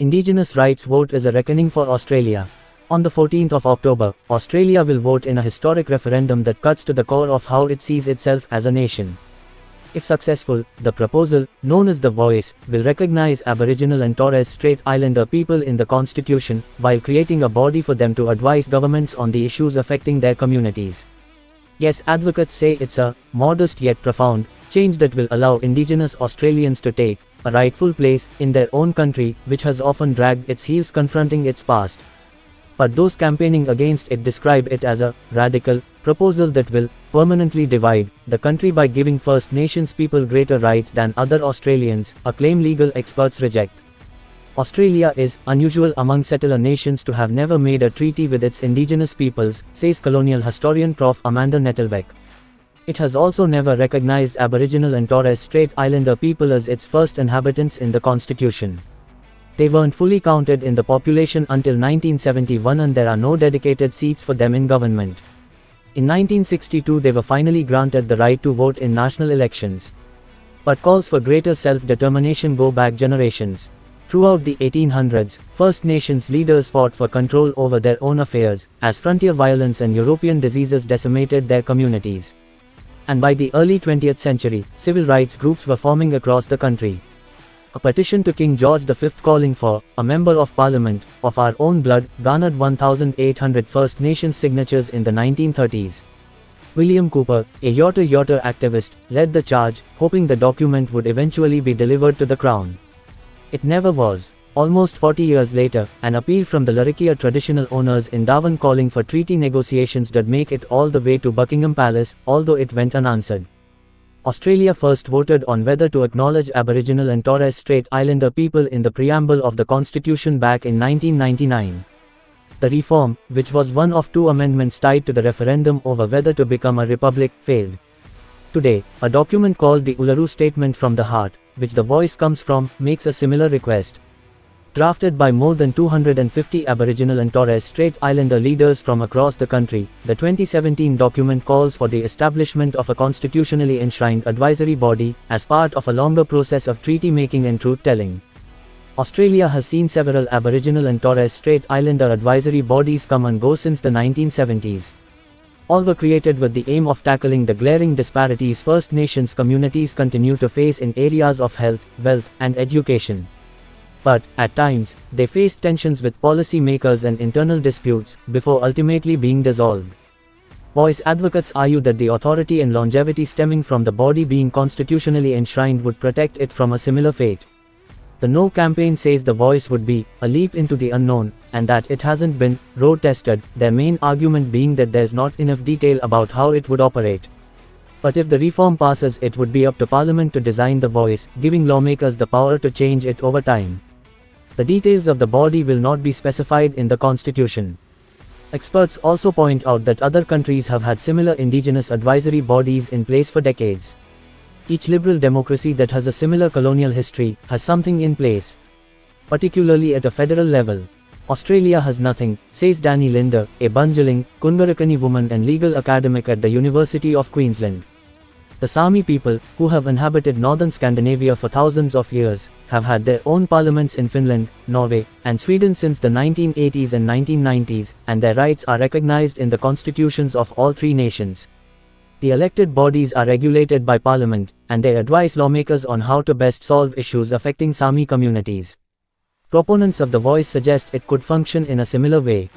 Indigenous rights vote is a reckoning for Australia. On the 14th of October, Australia will vote in a historic referendum that cuts to the core of how it sees itself as a nation. If successful, the proposal, known as the Voice, will recognize Aboriginal and Torres Strait Islander people in the constitution, while creating a body for them to advise governments on the issues affecting their communities. Yes, advocates say it's a modest yet profound change that will allow Indigenous Australians to take a rightful place in their own country, which has often dragged its heels confronting its past. But those campaigning against it describe it as a radical proposal that will permanently divide the country by giving First Nations people greater rights than other Australians, a claim legal experts reject. Australia is unusual among settler nations to have never made a treaty with its Indigenous peoples, says colonial historian Prof. Amanda Nettlebeck. It has also never recognized Aboriginal and Torres Strait Islander people as its first inhabitants in the constitution. They weren't fully counted in the population until 1971 and there are no dedicated seats for them in government. In 1962 they were finally granted the right to vote in national elections. But calls for greater self-determination go back generations. Throughout the 1800s, First Nations leaders fought for control over their own affairs, as frontier violence and European diseases decimated their communities. And by the early 20th century, civil rights groups were forming across the country. A petition to King George V calling for a member of parliament of our own blood garnered 1,800 First Nations signatures in the 1930s. William Cooper, a Yorta activist, led the charge, hoping the document would eventually be delivered to the Crown. It never was. Almost 40 years later, an appeal from the Larrakia traditional owners in Darwin calling for treaty negotiations did make it all the way to Buckingham Palace, although it went unanswered. Australia first voted on whether to acknowledge Aboriginal and Torres Strait Islander people in the preamble of the Constitution back in 1999. The reform, which was one of two amendments tied to the referendum over whether to become a republic, failed. Today, a document called the Uluru Statement from the Heart, which the Voice comes from, makes a similar request. Drafted by more than 250 Aboriginal and Torres Strait Islander leaders from across the country, the 2017 document calls for the establishment of a constitutionally enshrined advisory body, as part of a longer process of treaty-making and truth-telling. Australia has seen several Aboriginal and Torres Strait Islander advisory bodies come and go since the 1970s. All were created with the aim of tackling the glaring disparities First Nations communities continue to face in areas of health, wealth, and education. But, at times, they faced tensions with policy makers and internal disputes, before ultimately being dissolved. Voice advocates argue that the authority and longevity stemming from the body being constitutionally enshrined would protect it from a similar fate. The No campaign says the Voice would be a leap into the unknown, and that it hasn't been road-tested, their main argument being that there's not enough detail about how it would operate. But if the reform passes, it would be up to Parliament to design the Voice, giving lawmakers the power to change it over time. The details of the body will not be specified in the Constitution. Experts also point out that other countries have had similar Indigenous advisory bodies in place for decades. Each liberal democracy that has a similar colonial history has something in place. Particularly at a federal level. Australia has nothing, says Danny Linder, a Bunjalung, Kungarakani woman and legal academic at the University of Queensland. The Sami people, who have inhabited northern Scandinavia for thousands of years, have had their own parliaments in Finland, Norway, and Sweden since the 1980s and 1990s, and their rights are recognized in the constitutions of all three nations. The elected bodies are regulated by Parliament, and they advise lawmakers on how to best solve issues affecting Sami communities. Proponents of the Voice suggest it could function in a similar way.